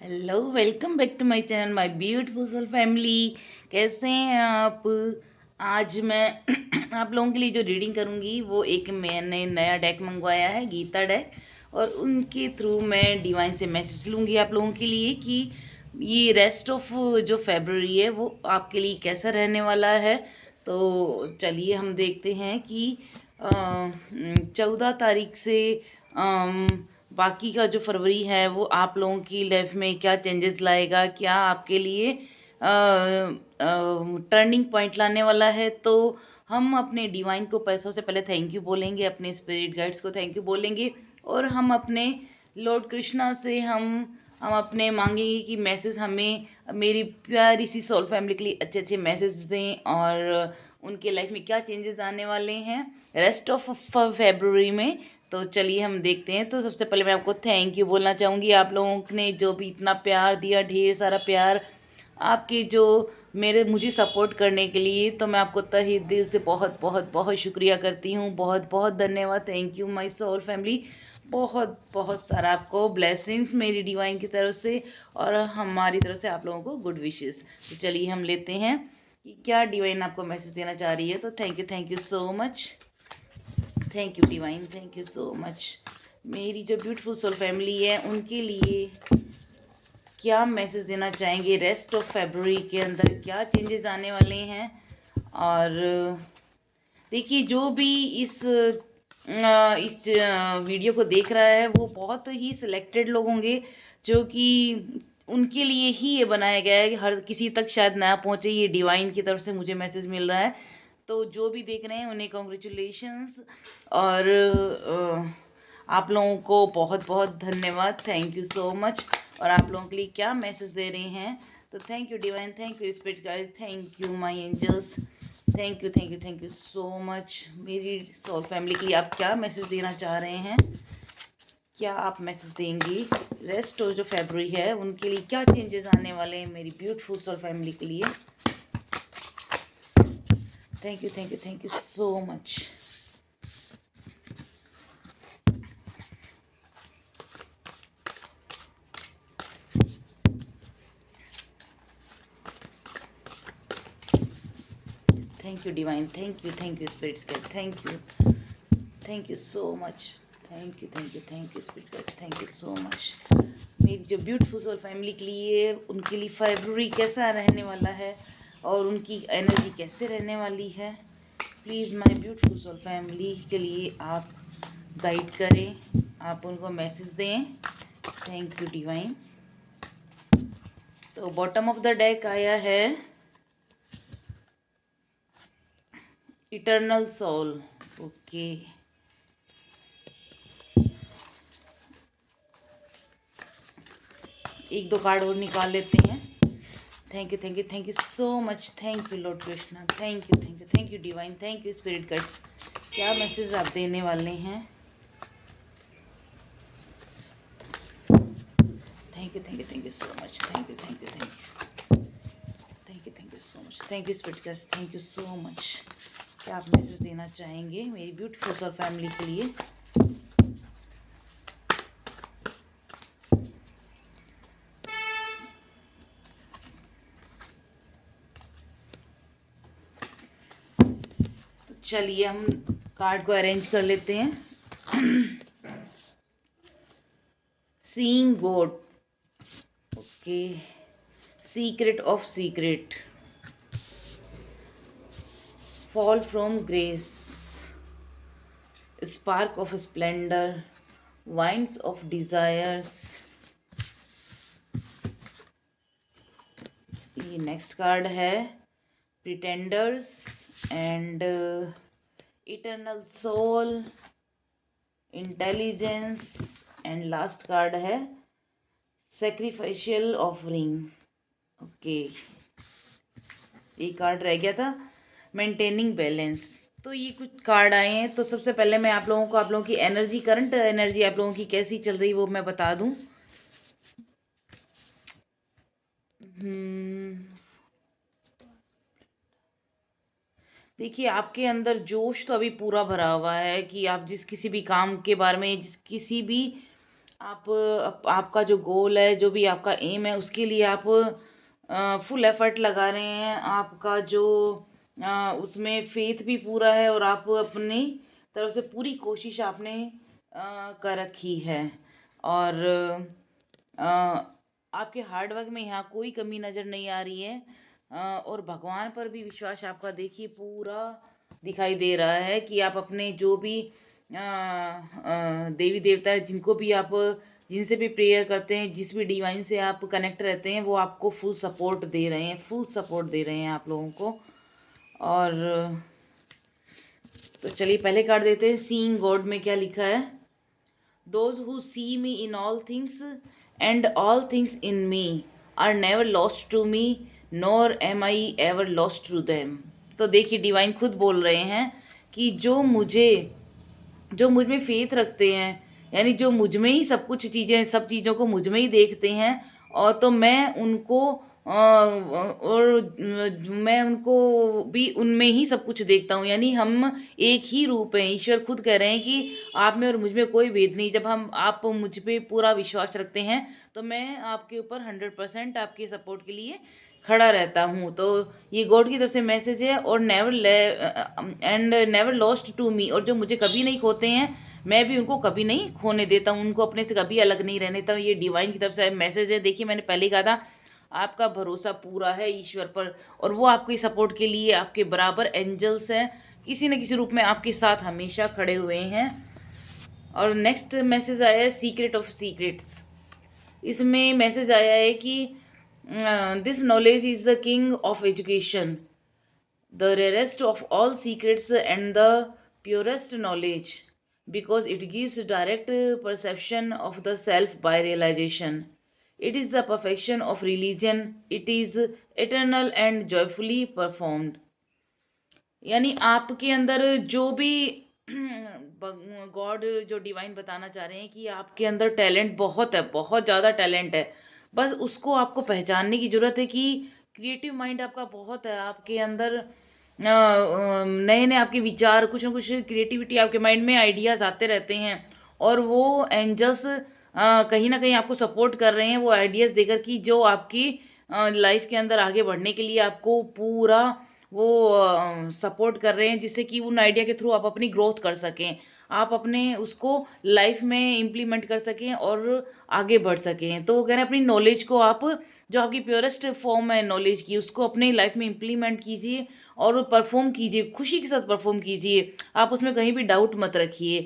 Hello, welcome back to my channel my beautiful soul family. कैसे हैं आप? आज मैं आप लोगों के लिए जो रीडिंग करूँगी वो एक मैंने नया डेक मंगवाया है, गीता डेक। और उनके थ्रू मैं डिवाइन से मैसेज लूँगी आप लोगों के लिए कि ये रेस्ट ऑफ जो फेब्रुअरी है वो आपके लिए कैसा रहने वाला है। तो चलिए हम देखते हैं कि 14 तारीख से बाकी का जो फरवरी है वो आप लोगों की लाइफ में क्या चेंजेस लाएगा, क्या आपके लिए टर्निंग पॉइंट लाने वाला है। तो हम अपने डिवाइन को पैसों से पहले थैंक यू बोलेंगे, अपने स्पिरिट गाइड्स को थैंक यू बोलेंगे, और हम अपने लॉर्ड कृष्णा से हम अपने मांगेंगे कि मैसेज हमें मेरी प्यारी सी सोल फैमिली के लिए अच्छे अच्छे मैसेज दें और उनके लाइफ में क्या चेंजेस आने वाले हैं रेस्ट ऑफ फेब्रुअरी में। तो चलिए हम देखते हैं। तो सबसे पहले मैं आपको थैंक यू बोलना चाहूँगी, आप लोगों ने जो भी इतना प्यार दिया, ढेर सारा प्यार आपके जो मुझे सपोर्ट करने के लिए। तो मैं आपको तहे दिल से बहुत बहुत बहुत शुक्रिया करती हूँ, बहुत बहुत धन्यवाद। Thank you my soul family. बहुत बहुत सारा आपको ब्लेसिंग्स मेरी डिवाइन की तरफ से और हमारी तरफ से आप लोगों को गुड विशेस। तो चलिए हम लेते हैं कि क्या डिवाइन आपको मैसेज देना चाह रही है। तो thank you so much. Thank you divine, thank you so much. मेरी जो ब्यूटीफुल सोल फैमिली है उनके लिए क्या मैसेज देना चाहेंगे, रेस्ट ऑफ फेब्रुअरी के अंदर क्या चेंजेस आने वाले हैं। और देखिए, जो भी इस वीडियो को देख रहा है वो बहुत ही सिलेक्टेड लोग होंगे, जो कि उनके लिए ही ये बनाया गया है कि हर किसी तक शायद ना पहुँचे। ये डिवाइन की तरफ से मुझे मैसेज मिल रहा है। तो जो भी देख रहे हैं उन्हें कॉन्ग्रेचुलेशंस। और आप लोगों को बहुत बहुत धन्यवाद, थैंक यू सो मच। और आप लोगों के लिए क्या मैसेज दे रहे हैं। तो thank you divine, thank you spirit guide, thank you my angels, thank you so much. मेरी सोल फैमिली के लिए आप क्या मैसेज देना चाह रहे हैं, क्या आप मैसेज देंगी रेस्ट और जो फेब्रुअरी है उनके लिए क्या चेंजेस आने वाले हैं मेरी ब्यूटीफुल सोल फैमिली के लिए। Thank you so much. Thank you divine, thank you spirits guide, thank you so much. Thank you spirit guide, thank you so much. मेरी जो ब्यूटीफुल सोल फैमिली के लिए उनके लिए फरवरी कैसा रहने वाला है और उनकी एनर्जी कैसे रहने वाली है, please my beautiful soul family के लिए आप गाइड करें, आप उनको मैसेज दें। Thank you divine. तो बॉटम ऑफ द डेक आया है इटर्नल सोल। ओके, एक दो कार्ड और निकाल लेते हैं। Thank you so much. Thank you Lord Krishna, thank you divine, thank you spirit guides. क्या मैसेज आप देने वाले हैं। Thank you so much. Thank you so much. Thank you spirit guides, thank you so much. क्या आप message देना चाहेंगे मेरी ब्यूटीफुल सोल फैमिली के लिए। तो चलिए हम कार्ड को अरेंज कर लेते हैं। Seeing God, okay, secret of secret, fall from grace, spark of splendor, winds of desires। ये नेक्स्ट कार्ड है pretenders and eternal soul, intelligence, and last card है सेक्रीफाइशियल ऑफरिंग। ओके, एक कार्ड रह गया था मेंटेनिंग बैलेंस। तो ये कुछ कार्ड आए हैं। तो सबसे पहले मैं आप लोगों की एनर्जी, करंट एनर्जी आप लोगों की कैसी चल रही वो मैं बता दूं। देखिए, आपके अंदर जोश तो अभी पूरा भरा हुआ है कि आप जिस किसी भी काम के बारे में, जिस किसी भी आपका जो गोल है, जो भी आपका एम है, उसके लिए आप फुल एफर्ट लगा रहे हैं। आपका जो उसमें फेथ भी पूरा है और आप अपनी तरफ से पूरी कोशिश आपने कर रखी है। और अ, आपके हार्ड वर्क में यहाँ कोई कमी नज़र नहीं आ रही है। और भगवान पर भी विश्वास आपका देखिए पूरा दिखाई दे रहा है कि आप अपने जो भी देवी देवता है, जिनको भी आप जिनसे भी प्रेयर करते हैं, जिस भी डिवाइन से आप कनेक्ट रहते हैं, वो आपको फुल सपोर्ट दे रहे हैं, फुल सपोर्ट दे रहे हैं आप लोगों को। और तो चलिए पहले कार्ड देते हैं। सीइंग गॉड में क्या लिखा है? Those who see me in all things and all things in me are never lost to me nor am I ever lost to them. तो देखिए डिवाइन खुद बोल रहे हैं कि जो मुझ में फेथ रखते हैं, यानी जो मुझ में ही सब कुछ चीज़ें, सब चीज़ों को मुझ में ही देखते हैं, और तो मैं उनको और मैं उनको भी उनमें ही सब कुछ देखता हूँ। यानी हम एक ही रूप हैं। ईश्वर खुद कह रहे हैं कि आप में और मुझ में कोई भेद नहीं। जब आप मुझ पे पूरा विश्वास रखते हैं तो मैं आपके ऊपर 100% आपके सपोर्ट के लिए खड़ा रहता हूँ। तो ये गॉड की तरफ से मैसेज है। और नेवर लॉस्ट टू मी, और जो मुझे कभी नहीं खोते हैं, मैं भी उनको कभी नहीं खोने देता हूँ, उनको अपने से कभी अलग नहीं रहने देता हूँ। ये डिवाइन की तरफ से मैसेज है। देखिए मैंने पहले ही कहा था, आपका भरोसा पूरा है ईश्वर पर, और वो आपकी सपोर्ट के लिए आपके बराबर एंजल्स हैं, किसी न किसी रूप में आपके साथ हमेशा खड़े हुए हैं। और नेक्स्ट मैसेज आया है सीक्रेट ऑफ सीक्रेट्स। इसमें मैसेज आया है कि this knowledge is the king of education, the rarest of all secrets and the purest knowledge, because it gives direct perception of the self by realization. It is the perfection of religion. It is eternal and joyfully performed. यानी आपके अंदर जो भी God जो divine बताना चाह रहे हैं कि आपके अंदर टैलेंट बहुत है, बहुत ज़्यादा टैलेंट है। बस उसको आपको पहचानने की ज़रूरत है कि क्रिएटिव माइंड आपका बहुत है। आपके अंदर नए नए आपके विचार, कुछ ना कुछ क्रिएटिविटी आपके माइंड में, आइडियाज़ आते रहते हैं। और वो एंजल्स कहीं ना कहीं आपको सपोर्ट कर रहे हैं वो आइडियाज़ देकर, कि जो आपकी लाइफ के अंदर आगे बढ़ने के लिए आपको पूरा वो सपोर्ट कर रहे हैं, जिससे कि उन आइडिया के थ्रू आप अपनी ग्रोथ कर सकें, आप अपने उसको लाइफ में इम्प्लीमेंट कर सकें और आगे बढ़ सकें। तो वो कह रहे हैं अपनी नॉलेज को आप, जो आपकी प्योरेस्ट फॉर्म है नॉलेज की, उसको अपने लाइफ में इम्प्लीमेंट कीजिए और परफॉर्म कीजिए, खुशी के साथ परफॉर्म कीजिए। आप उसमें कहीं भी डाउट मत रखिए।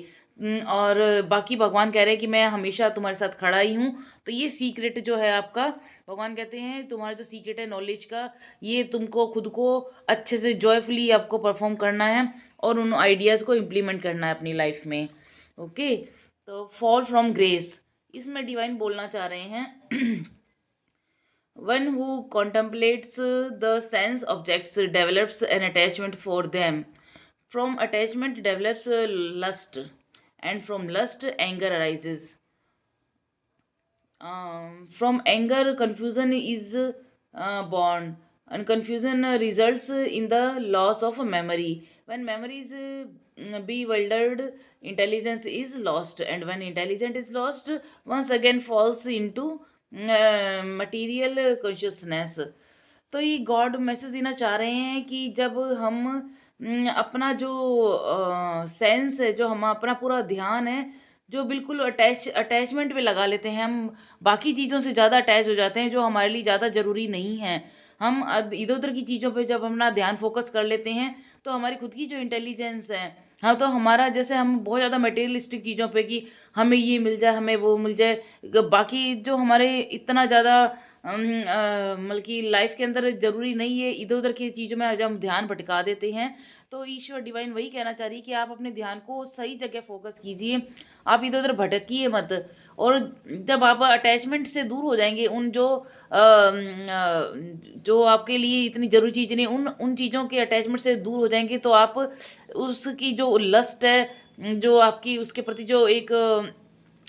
और बाकी भगवान कह रहे हैं कि मैं हमेशा तुम्हारे साथ खड़ा ही हूँ। तो ये सीक्रेट जो है आपका, भगवान कहते हैं तुम्हारा जो सीक्रेट है नॉलेज का, ये तुमको खुद को अच्छे से जॉयफुली आपको परफॉर्म करना है और उन आइडियाज़ को इम्प्लीमेंट करना है अपनी लाइफ में। ओके, तो फॉल फ्रॉम ग्रेस, इसमें डिवाइन बोलना चाह रहे हैं one who contemplates the sense objects develops an attachment for them. From attachment develops lust, and from lust anger arises. From anger confusion is born, and confusion results in the loss of memory. When memory is bewildered, intelligence is lost, and when intelligence is lost, once again falls into material consciousness. तो ये God message देना चाह रहे हैं कि जब हम अपना जो सेंस है, जो हम अपना पूरा ध्यान है, जो बिल्कुल अटैचमेंट पे लगा लेते हैं, हम बाकी चीज़ों से ज़्यादा अटैच हो जाते हैं जो हमारे लिए ज़्यादा ज़रूरी नहीं है। हम इधर उधर की चीज़ों पे जब अपना ध्यान फोकस कर लेते हैं तो हमारी खुद की जो इंटेलिजेंस है, हाँ, तो हमारा जैसे हम बहुत ज़्यादा मटेरियलिस्टिक चीज़ों पे कि हमें ये मिल जाए, हमें वो मिल जाए, बाकी जो हमारे इतना ज़्यादा मतलब कि लाइफ के अंदर ज़रूरी नहीं है, इधर उधर की चीज़ों में जब हम ध्यान भटका देते हैं, तो ईश्वर डिवाइन वही कहना चाह रही है कि आप अपने ध्यान को सही जगह फोकस कीजिए, आप इधर उधर भटकिए मत। और जब आप अटैचमेंट से दूर हो जाएंगे, उन जो आपके लिए इतनी ज़रूरी चीज़ नहीं, उन चीज़ों के अटैचमेंट से दूर हो जाएंगे, तो आप उसकी जो लस्ट है, जो आपकी उसके प्रति जो एक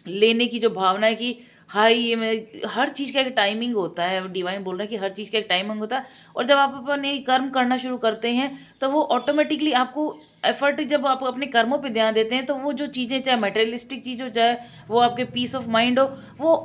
लेने की जो भावना है कि हाई में हर चीज़ का एक टाइमिंग होता है। डिवाइन बोल रहे हैं कि हर चीज़ का एक टाइमिंग होता है, और जब आप अपने कर्म करना शुरू करते हैं तो वो ऑटोमेटिकली आपको एफर्ट, जब आप अपने कर्मों पे ध्यान देते हैं तो वो जो चीज़ें, चाहे मटेरियलिस्टिक चीज़ हो, चाहे वो आपके पीस ऑफ माइंड हो, वो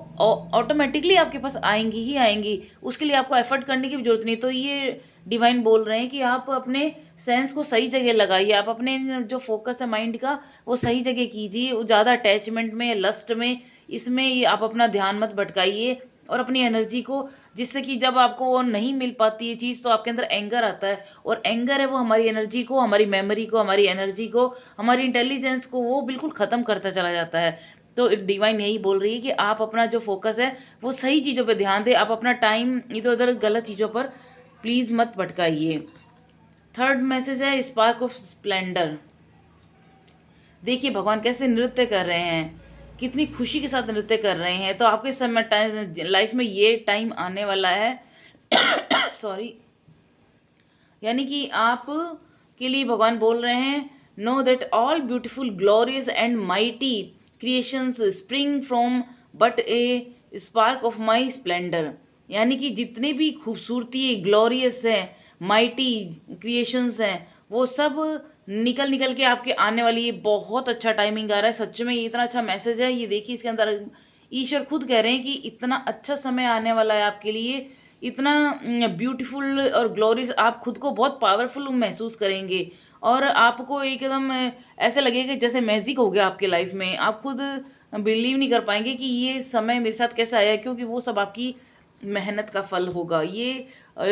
ऑटोमेटिकली आपके पास आएंगी ही आएंगी। उसके लिए आपको एफर्ट करने की भी जरूरत नहीं। तो ये डिवाइन बोल रहे हैं कि आप अपने सेंस को सही जगह लगाइए, आप अपने जो फोकस है माइंड का वो सही जगह कीजिए। वो ज़्यादा अटैचमेंट में, लस्ट में, इसमें ये आप अपना ध्यान मत भटकाइए, और अपनी एनर्जी को, जिससे कि जब आपको वो नहीं मिल पाती है चीज़ तो आपके अंदर एंगर आता है, और एंगर है वो हमारी एनर्जी को, हमारी मेमोरी को, हमारी एनर्जी को, हमारी इंटेलिजेंस को वो बिल्कुल ख़त्म करता चला जाता है। तो डिवाइन यही बोल रही है कि आप अपना जो फोकस है वो सही चीज़ों पे ध्यान दें, आप अपना टाइम इधर उधर गलत चीज़ों पर प्लीज़ मत भटकाइए। थर्ड मैसेज है स्पार्क ऑफ स्प्लेंडर। देखिए भगवान कैसे नृत्य कर रहे हैं, कितनी खुशी के साथ नृत्य कर रहे हैं। तो आपके समय टाइम लाइफ में ये टाइम आने वाला है सॉरी, यानी कि आप के लिए भगवान बोल रहे हैं, know that all beautiful glorious and mighty creations spring from but A spark of my Splendor. यानी कि जितने भी खूबसूरती, ग्लोरियस हैं, माइटी क्रिएशंस हैं, वो सब निकल निकल के आपके आने वाली। ये बहुत अच्छा टाइमिंग आ रहा है, सच में ये इतना अच्छा मैसेज है। ये देखिए इसके अंदर ईश्वर खुद कह रहे हैं कि इतना अच्छा समय आने वाला है आपके लिए, इतना ब्यूटीफुल और ग्लोरियस, आप खुद को बहुत पावरफुल महसूस करेंगे, और आपको एकदम ऐसे लगेगा जैसे मैजिक हो गया आपके लाइफ में। आप खुद बिलीव नहीं कर पाएंगे कि ये समय मेरे साथ कैसे आया, क्योंकि वो सब आपकी मेहनत का फल होगा। ये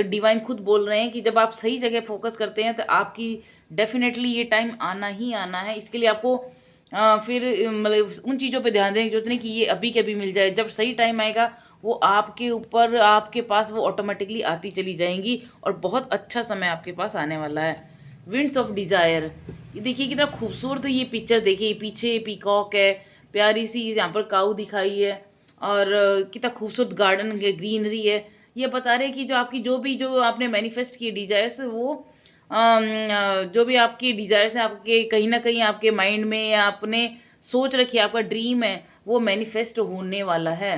डिवाइन खुद बोल रहे हैं कि जब आप सही जगह फोकस करते हैं तो आपकी डेफिनेटली ये टाइम आना ही आना है। इसके लिए आपको फिर मतलब उन चीज़ों पे ध्यान देने की जरूरत नहीं कि ये अभी के अभी मिल जाए। जब सही टाइम आएगा वो आपके ऊपर, आपके पास वो ऑटोमेटिकली आती चली जाएंगी, और बहुत अच्छा समय आपके पास आने वाला है। विंड्स ऑफ डिजायर, ये देखिए कितना खूबसूरत ये पिक्चर। देखिए पीछे पीकॉक है, प्यारी सी यहाँ पर काऊ दिखाई है, और कितना खूबसूरत गार्डन है, ग्रीनरी है। ये बता रहे हैं कि जो आपकी जो आपने मैनिफेस्ट की डिजायर्स, वो जो भी आपकी डिजायर्स हैं आपके कहीं ना कहीं आपके माइंड में, या आपने सोच रखी है, आपका ड्रीम है, वो मैनिफेस्ट होने वाला है।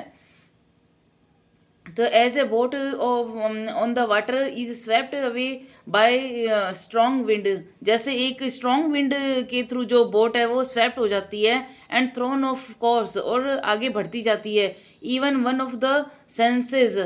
तो as a boat on the water is swept away by strong wind, जैसे एक स्ट्रॉन्ग विंड के थ्रू जो बोट है वो स्वेप्ट हो जाती है, एंड थ्रोन ऑफ कोर्स, और आगे बढ़ती जाती है। Even one of the senses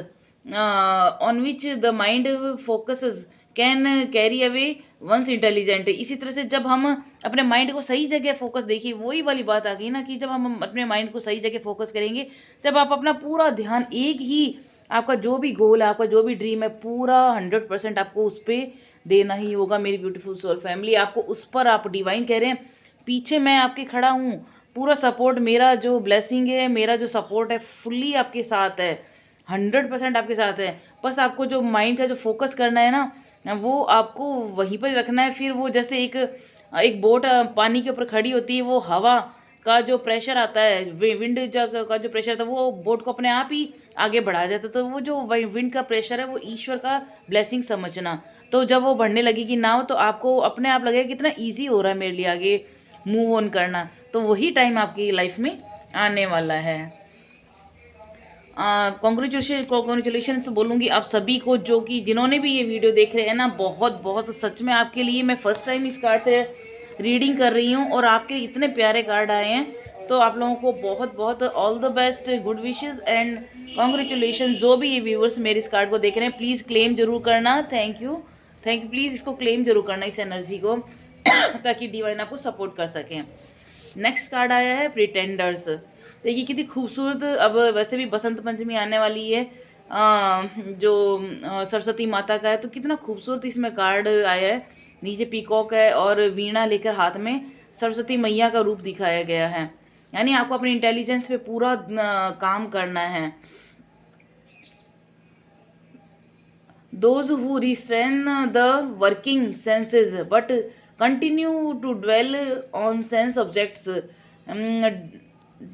on which the mind focuses can carry away one's intelligent. इसी तरह से जब हम अपने माइंड को सही जगह फोकस, देखिए वही वाली बात आ गई ना कि जब हम अपने माइंड को सही जगह फोकस करेंगे, जब आप अपना पूरा ध्यान एक ही, आपका जो भी गोल है, आपका जो भी ड्रीम है, पूरा 100% आपको उस पर देना ही होगा। मेरी ब्यूटीफुल सोल फैमिली, आपको उस पर, आप डिवाइन कह रहे हैं पीछे मैं आपके खड़ा हूँ, पूरा सपोर्ट, मेरा जो ब्लेसिंग है, मेरा जो सपोर्ट है, फुल्ली आपके साथ है, 100% आपके साथ है। बस आपको जो माइंड का जो फोकस करना है ना, वो आपको वहीं पर रखना है। फिर वो जैसे एक एक बोट पानी के ऊपर खड़ी होती है, वो हवा का जो प्रेशर आता है, विंड का जो प्रेशर आता है, वो बोट को अपने आप ही आगे बढ़ा जाता है। तो वो जो विंड का प्रेशर है वो ईश्वर का ब्लेसिंग समझना। तो जब वो बढ़ने लगेगी नाव, तो आपको अपने आप लगेगा कितना ईजी हो रहा है मेरे लिए आगे मूव ऑन करना। तो वही टाइम आपकी लाइफ में आने वाला है। कॉन्ग्रेचुलेशन बोलूँगी आप सभी को, जो कि जिन्होंने भी ये वीडियो देख रहे हैं ना, बहुत बहुत सच में आपके लिए मैं फ़र्स्ट टाइम इस कार्ड से रीडिंग कर रही हूँ, और आपके इतने प्यारे कार्ड आए हैं। तो आप लोगों को बहुत बहुत all the best, good wishes and congratulation. जो भी ये व्यूवर्स मेरे इस कार्ड को देख रहे हैं, प्लीज़ क्लेम जरूर करना। थैंक यू, प्लीज़ इसको क्लेम जरूर करना, इस एनर्जी को ताकि डिवाइन आपको सपोर्ट कर सकें। नेक्स्ट कार्ड आया है प्रिटेंडर्स। देखिए कितनी खूबसूरत, अब वैसे भी बसंत पंचमी आने वाली है, जो सरस्वती माता का है, तो कितना खूबसूरत इसमें कार्ड आया है। नीचे पीकॉक है, और वीणा लेकर हाथ में सरस्वती मैया का रूप दिखाया गया है। यानी आपको अपनी इंटेलिजेंस पे पूरा काम करना है। Those who restrain the working senses but continue to dwell on sense objects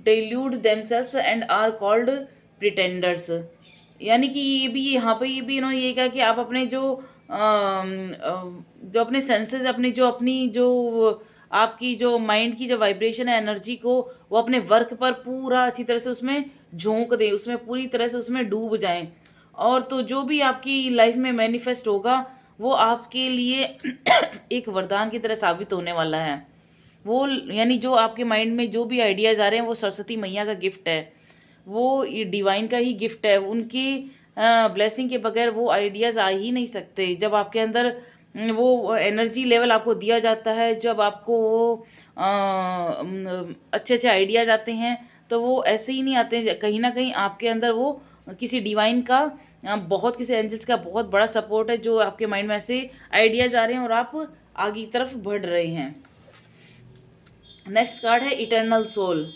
delude themselves and are called pretenders। यानी कि ये भी, यहाँ पे ये भी इन्होंने ये कहा कि आप अपने जो जो अपने सेंसेस, अपनी जो आपकी जो माइंड की जो वाइब्रेशन है, एनर्जी को वो अपने वर्क पर पूरा अच्छी तरह से उसमें झोंक दें, उसमें पूरी तरह से उसमें डूब जाएं। और तो जो भी आपकी लाइफ में मैनिफेस्ट होगा वो आपके लिए एक वरदान की तरह साबित होने वाला है। वो यानी जो आपके माइंड में जो भी आइडियाज़ आ रहे हैं वो सरस्वती मैया का गिफ्ट है, वो ये डिवाइन का ही गिफ्ट है। उनकी ब्लेसिंग के बगैर वो आइडियाज़ आ ही नहीं सकते। जब आपके अंदर वो एनर्जी लेवल आपको दिया जाता है, जब आपको वो अच्छे अच्छे आइडियाज़ आते हैं, तो वो ऐसे ही नहीं आते, कहीं ना कहीं आपके अंदर वो किसी डिवाइन का बहुत किसी एंजल्स का बहुत बड़ा सपोर्ट है, जो आपके माइंड में ऐसे आइडियाज़ आ रहे हैं और आप आगे की तरफ बढ़ रहे हैं। नेक्स्ट कार्ड है eternal soul.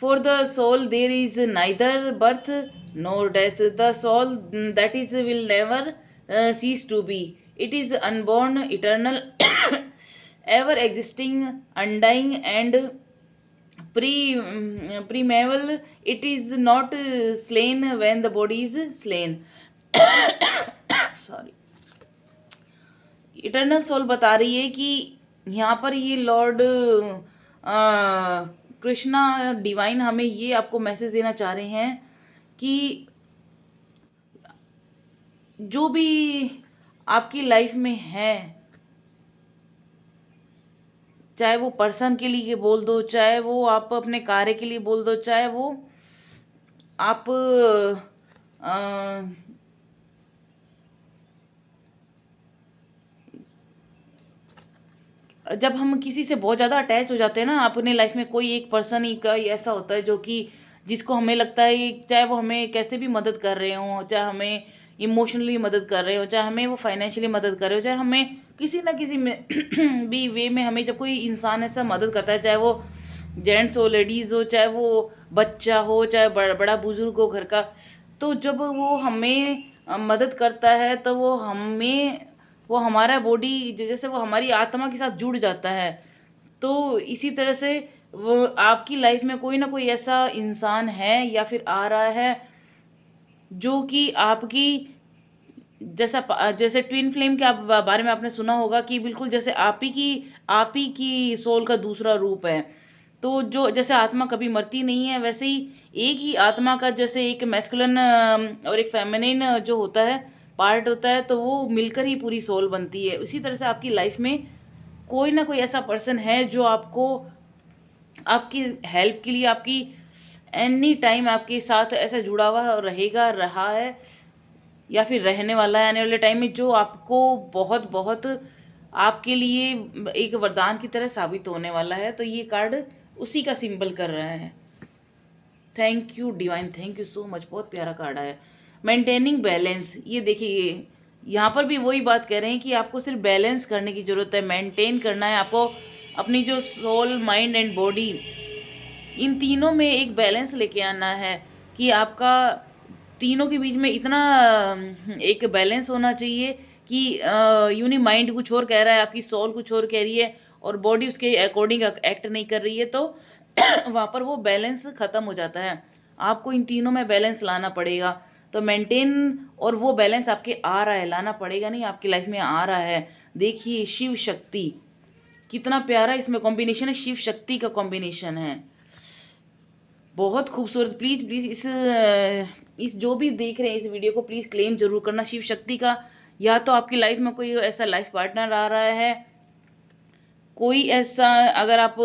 For the soul there is neither birth nor death. The soul that is will never cease to be. It is unborn, eternal, ever existing, undying, and primeval. It is not slain when the body is slain. Sorry. Eternal soul बता रही है कि यहाँ पर ये Lord Krishna divine हमें ये आपको मैसेज देना चाह रहे हैं कि जो भी आपकी लाइफ में है, चाहे वो पर्सन के लिए बोल दो, चाहे वो आप अपने कार्य के लिए बोल दो, चाहे वो आप जब हम किसी से बहुत ज़्यादा अटैच हो जाते हैं ना, अपने लाइफ में कोई एक पर्सन ही का ऐसा होता है जो कि जिसको हमें लगता है, चाहे वो हमें कैसे भी मदद कर रहे हो, चाहे हमें इमोशनली मदद कर रहे हो, चाहे हमें वो फाइनेंशियली मदद कर रहे हो, चाहे हमें किसी ना किसी में भी वे में हमें जब कोई इंसान ऐसा मदद करता है, चाहे वो जेंट्स हो, लेडीज़ हो, चाहे वो बच्चा हो, चाहे बड़ा बुजुर्ग हो घर का, तो जब वो हमें मदद करता है तो वो हमारा बॉडी जैसे वो हमारी आत्मा के साथ जुड़ जाता है। तो इसी तरह से वो आपकी लाइफ में कोई ना कोई ऐसा इंसान है या फिर आ रहा है जो कि आपकी जैसे ट्विन फ्लेम के बारे में आपने सुना होगा कि बिल्कुल जैसे आप ही की सोल का दूसरा रूप है। तो जो जैसे आत्मा कभी मरती नहीं है, वैसे ही एक ही आत्मा का जैसे एक मैस्कुलिन और एक फेमिनिन जो होता है पार्ट होता है, तो वो मिलकर ही पूरी सोल बनती है। उसी तरह से आपकी लाइफ में कोई ना कोई ऐसा पर्सन है जो आपको आपकी हेल्प के लिए, आपकी एनी टाइम आपके साथ ऐसा जुड़ा हुआ रहेगा, रहा है या फिर रहने वाला है आने वाले टाइम में, जो आपको बहुत बहुत आपके लिए एक वरदान की तरह साबित होने वाला है। तो ये कार्ड उसी का सिंबल कर रहा है। Thank you divine, thank you so much, बहुत प्यारा कार्ड आया। मेंटेनिंग बैलेंस, ये देखिए यहाँ पर भी वही बात कह रहे हैं कि आपको सिर्फ बैलेंस करने की ज़रूरत है, मेंटेन करना है आपको अपनी जो सोल, माइंड एंड बॉडी, इन तीनों में एक बैलेंस लेके आना है कि आपका तीनों के बीच में इतना एक बैलेंस होना चाहिए कि यूनी माइंड कुछ और कह रहा है, आपकी सोल कुछ और कह रही है और बॉडी उसके अकॉर्डिंग एक्ट नहीं कर रही है, तो वहाँ पर वो बैलेंस ख़त्म हो जाता है। आपको इन तीनों में बैलेंस लाना पड़ेगा। तो मेंटेन और वो बैलेंस आपके आ रहा है, लाना पड़ेगा नहीं, आपकी लाइफ में आ रहा है। देखिए शिव शक्ति कितना प्यारा इसमें कॉम्बिनेशन है, शिव शक्ति का कॉम्बिनेशन है, बहुत खूबसूरत। प्लीज़ प्लीज़ इस जो भी देख रहे हैं इस वीडियो को प्लीज़ क्लेम जरूर करना शिव शक्ति का। या तो आपकी लाइफ में कोई ऐसा लाइफ पार्टनर आ रहा है, कोई ऐसा, अगर आप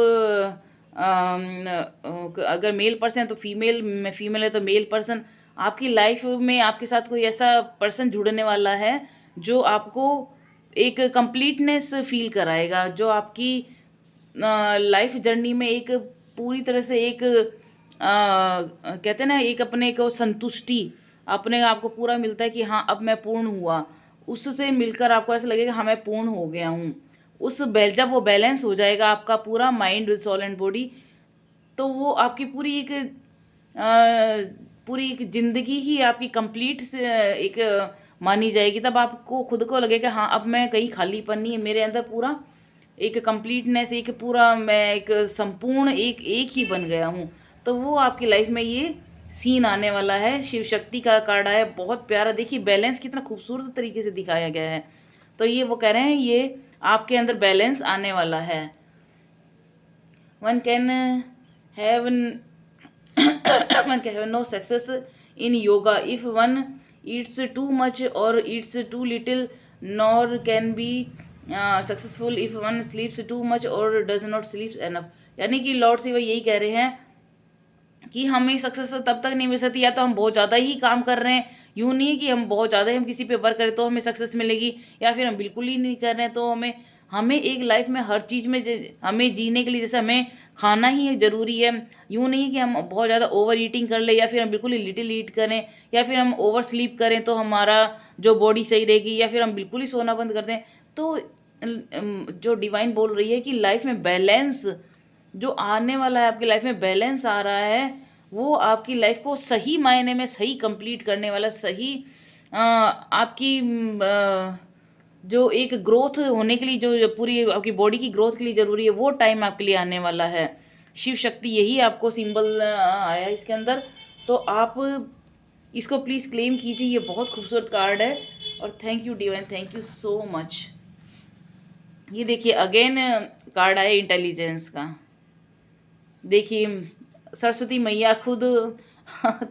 अगर मेल पर्सन है तो फीमेल है तो मेल पर्सन, आपकी लाइफ में आपके साथ कोई ऐसा पर्सन जुड़ने वाला है जो आपको एक कंप्लीटनेस फील कराएगा, जो आपकी लाइफ जर्नी में एक पूरी तरह से एक कहते हैं ना, एक अपने को संतुष्टि, अपने आप को पूरा मिलता है कि हाँ अब मैं पूर्ण हुआ। उससे मिलकर आपको ऐसा लगेगा हाँ मैं पूर्ण हो गया हूँ। जब वो बैलेंस हो जाएगा आपका पूरा माइंड, सोल एंड बॉडी, तो वो आपकी पूरी एक ज़िंदगी ही आपकी कंप्लीट से एक मानी जाएगी। तब आपको खुद को लगेगा हाँ अब मैं कहीं खालीपन नहीं है, मेरे अंदर पूरा एक कंप्लीटनेस, एक पूरा मैं एक संपूर्ण एक ही बन गया हूँ। तो वो आपकी लाइफ में ये सीन आने वाला है। शिव शक्ति का कार्ड आया, बहुत प्यारा। देखिए बैलेंस कितना खूबसूरत तरीके से दिखाया गया है। तो ये वो कह रहे हैं ये आपके अंदर बैलेंस आने वाला है। One can have one can have no success in yoga if one eats too much or eats too little, nor can be successful if one sleeps too much or does not sleep enough। यानी कि Lord Shiva यही कह रहे हैं कि हमें success तब तक नहीं मिल सकती या तो हम बहुत ज़्यादा ही काम कर रहे हैं, यूँ नहीं है कि हम बहुत ज़्यादा ही हम किसी पे वर्क करें तो हमें सक्सेस मिलेगी, या फिर हम बिल्कुल ही नहीं कर रहे हैं तो हमें हमें एक लाइफ में हर चीज़ में हमें जीने के लिए जैसे हमें खाना ही ज़रूरी है, यूँ नहीं है कि हम बहुत ज़्यादा ओवर ईटिंग कर ले या फिर हम बिल्कुल ही लिटिल ईट करें या फिर हम ओवर स्लीप करें तो हमारा जो बॉडी सही रहेगी, या फिर हम बिल्कुल ही सोना बंद कर दें। तो जो डिवाइन बोल रही है कि लाइफ में बैलेंस जो आने वाला है, आपकी लाइफ में बैलेंस आ रहा है, वो आपकी लाइफ को सही मायने में सही कंप्लीट करने वाला, सही आपकी जो एक ग्रोथ होने के लिए जो पूरी आपकी बॉडी की ग्रोथ के लिए ज़रूरी है वो टाइम आपके लिए आने वाला है। शिव शक्ति यही आपको सिंबल आया इसके अंदर, तो आप इसको प्लीज़ क्लेम कीजिए। ये बहुत खूबसूरत कार्ड है और thank you divine, thank you so much. ये देखिए अगेन कार्ड आया इंटेलिजेंस का। देखिए सरस्वती मैया खुद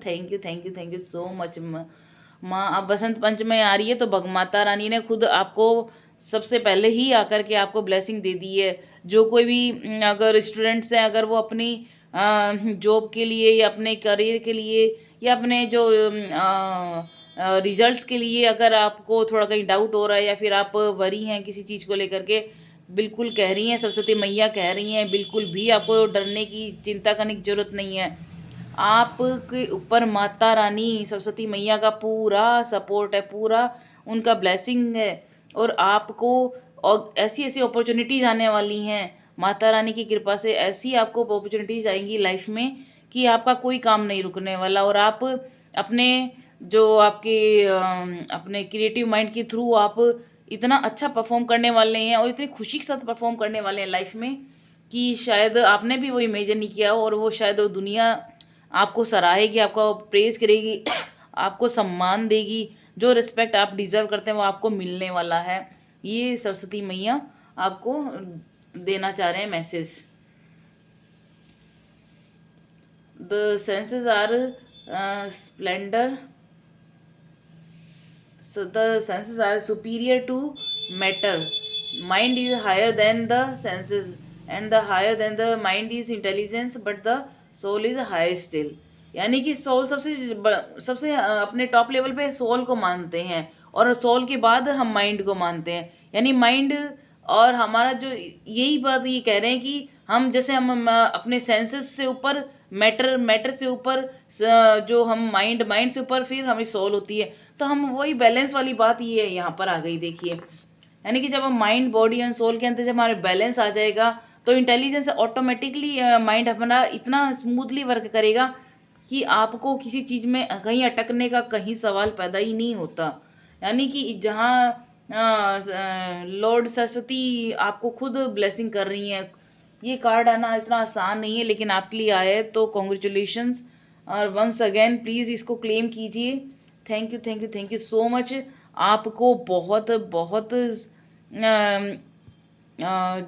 thank you thank you thank you so much माँ। अब बसंत पंचमी आ रही है तो माता रानी ने खुद आपको सबसे पहले ही आकर के आपको ब्लेसिंग दे दी है। जो कोई भी अगर स्टूडेंट्स हैं, अगर वो अपनी जॉब के लिए या अपने करियर के लिए या अपने जो रिजल्ट्स के लिए अगर आपको थोड़ा कहीं डाउट हो रहा है या फिर आप वरी हैं किसी चीज़ को लेकर के, बिल्कुल कह रही हैं सरस्वती मैया कह रही हैं बिल्कुल भी आपको डरने की चिंता करने की ज़रूरत नहीं है। आपके ऊपर माता रानी सरस्वती मैया का पूरा सपोर्ट है, पूरा उनका ब्लेसिंग है और आपको और ऐसी ऐसी अपॉर्चुनिटीज़ आने वाली हैं माता रानी की कृपा से। ऐसी आपको अपॉर्चुनिटीज़ आएंगी लाइफ में कि आपका कोई काम नहीं रुकने वाला और आप अपने जो आपके अपने क्रिएटिव माइंड के थ्रू आप इतना अच्छा परफॉर्म करने वाले हैं और इतनी खुशी के साथ परफॉर्म करने वाले हैं लाइफ में कि शायद आपने भी वो इमेजिन नहीं किया हो, और वो शायद वो दुनिया आपको सराहेगी, आपको प्रेज़ करेगी, आपको सम्मान देगी। जो रिस्पेक्ट आप डिज़र्व करते हैं वो आपको मिलने वाला है। ये सरस्वती मैया आपको देना चाह रहे हैं message. The senses are splendour, so the senses are superior to matter, mind is higher than the senses and the higher than the mind is intelligence but the soul is higher still। यानी कि soul सबसे अपने top level पे soul को मानते हैं और soul के बाद हम माइंड को मानते हैं। यानी माइंड और हमारा जो यही बात ये कह रहे हैं कि हम जैसे हम अपने सेंसेस से ऊपर मैटर से ऊपर जो हम माइंड से ऊपर फिर हमें सोल होती है, तो हम वही बैलेंस वाली बात ये यहाँ पर आ गई। देखिए यानी कि जब हम माइंड बॉडी एंड सोल के अंदर जब हमारे बैलेंस आ जाएगा तो इंटेलिजेंस ऑटोमेटिकली माइंड अपना इतना स्मूथली वर्क करेगा कि आपको किसी चीज़ में कहीं अटकने का कहीं सवाल पैदा ही नहीं होता। यानी कि जहाँ लॉर्ड सरस्वती आपको खुद ब्लेसिंग कर रही हैं। ये कार्ड आना इतना आसान नहीं है लेकिन आपके लिए आया है तो कॉन्ग्रेचुलेशंस और वंस अगेन प्लीज़ इसको क्लेम कीजिए। Thank you thank you thank you so much. आपको बहुत बहुत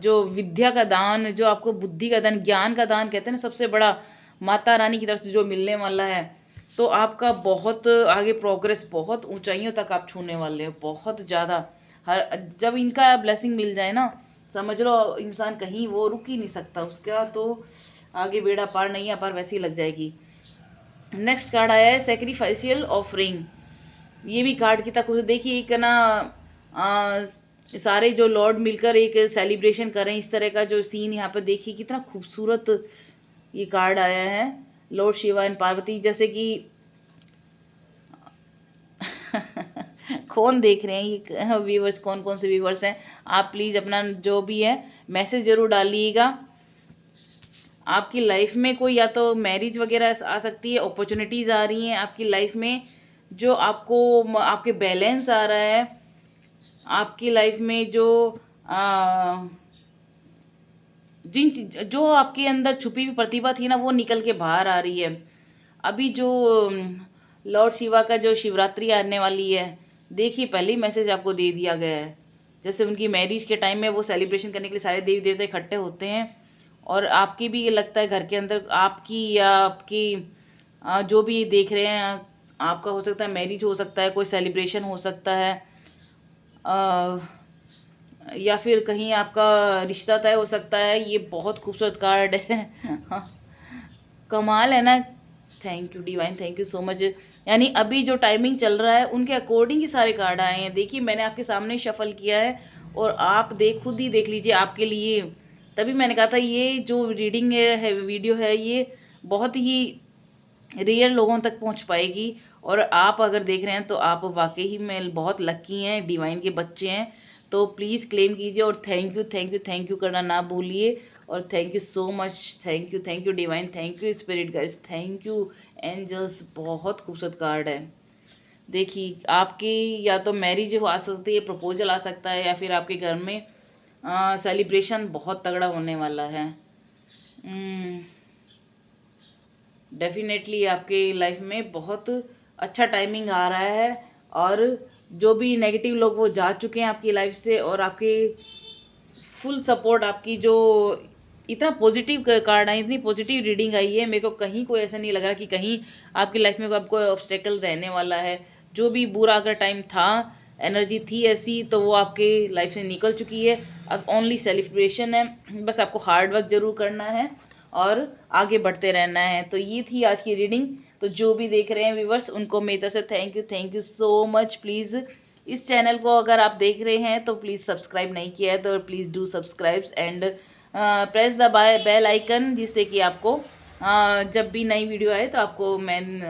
जो विद्या का दान, जो आपको बुद्धि का दान, ज्ञान का दान कहते हैं ना, सबसे बड़ा माता रानी की तरफ से जो मिलने वाला है, तो आपका बहुत आगे प्रोग्रेस, बहुत ऊंचाइयों तक आप छूने वाले हो, बहुत ज़्यादा। हर जब इनका ब्लेसिंग मिल जाए ना, समझ लो इंसान कहीं वो रुक ही नहीं सकता, उसका तो आगे बेड़ा पार नहीं है, पार वैसी लग जाएगी। नेक्स्ट कार्ड आया है सेक्रीफाइशियल ऑफरिंग। ये भी कार्ड की तक देखिए एक ना सारे जो लॉर्ड मिलकर एक सेलिब्रेशन कर रहे हैं, इस तरह का जो सीन यहाँ पर देखिए कितना खूबसूरत ये कार्ड आया है। लॉर्ड शिवा एंड पार्वती जैसे कि कौन देख रहे हैं ये व्यूवर्स, कौन कौन से व्यूवर्स हैं आप, प्लीज़ अपना जो भी है मैसेज ज़रूर डालिएगा। आपकी लाइफ में कोई या तो मैरिज वगैरह आ सकती है, अपॉर्चुनिटीज़ आ रही हैं आपकी लाइफ में, जो आपको आपके बैलेंस आ रहा है आपकी लाइफ में, जो जो आपके अंदर छुपी हुई प्रतिभा थी ना वो निकल के बाहर आ रही है। अभी जो लॉर्ड शिवा का जो शिवरात्रि आने वाली है, देखिए पहले ही मैसेज आपको दे दिया गया है। जैसे उनकी मैरिज के टाइम में वो सेलिब्रेशन करने के लिए सारे देवी देवता इकट्ठे होते हैं, और आपकी भी ये लगता है घर के अंदर आपकी या आपकी जो भी देख रहे हैं, आपका हो सकता है मैरिज हो सकता है, कोई सेलिब्रेशन हो सकता है, या फिर कहीं आपका रिश्ता तय हो सकता है। ये बहुत खूबसूरत कार्ड है। हाँ, कमाल है ना। Thank you divine, thank you so much. यानी अभी जो टाइमिंग चल रहा है उनके अकॉर्डिंग ही सारे कार्ड आए हैं। देखिए मैंने आपके सामने शफल किया है और आप खुद ही देख लीजिए आपके लिए। तभी मैंने कहा था ये जो रीडिंग है वीडियो है ये बहुत ही रेयर लोगों तक पहुंच पाएगी, और आप अगर देख रहे हैं तो आप वाकई ही में बहुत लकी हैं, डिवाइन के बच्चे हैं। तो प्लीज़ क्लेम कीजिए और thank you thank you thank you करना ना भूलिए। और thank you so much, thank you divine, thank you spirit guides, thank you angels. बहुत खूबसूरत कार्ड है। देखिए आपकी या तो मैरिज आ सकती है, प्रपोजल आ सकता है, या फिर आपके घर में सेलिब्रेशन बहुत तगड़ा होने वाला है। डेफिनेटली आपके लाइफ में बहुत अच्छा टाइमिंग आ रहा है, और जो भी नेगेटिव लोग वो जा चुके हैं आपकी लाइफ से, और आपकी फुल सपोर्ट आपकी जो इतना पॉजिटिव कार्ड आई, इतनी पॉजिटिव रीडिंग आई है, मेरे को कहीं कोई ऐसा नहीं लग रहा कि कहीं आपकी लाइफ में आपको ऑब्स्टेकल रहने वाला है। जो भी बुरा अगर टाइम था, एनर्जी थी ऐसी, तो वो आपके लाइफ से निकल चुकी है। अब ओनली सेलिब्रेशन है, बस आपको हार्ड वर्क ज़रूर करना है और आगे बढ़ते रहना है। तो ये थी आज की रीडिंग। तो जो भी देख रहे हैं व्यूवर्स, उनको मेरी तरफ से thank you so much. Please इस चैनल को अगर आप देख रहे हैं तो प्लीज़ सब्सक्राइब नहीं किया है तो please do subscribe and press the bell icon, जिससे कि आपको जब भी नई वीडियो आए तो आपको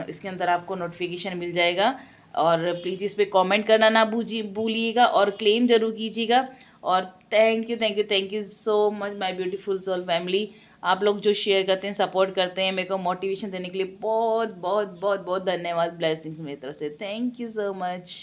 इसके अंदर आपको नोटिफिकेशन मिल जाएगा। और प्लीज़ इस पर कॉमेंट करना ना भूलिएगा और क्लेम ज़रूर कीजिएगा। और thank you so much my beautiful soul family. आप लोग जो शेयर करते हैं, सपोर्ट करते हैं, मेरे को मोटिवेशन देने के लिए बहुत बहुत बहुत बहुत धन्यवाद। ब्लेसिंग्स मेरी तरफ से। Thank you so much.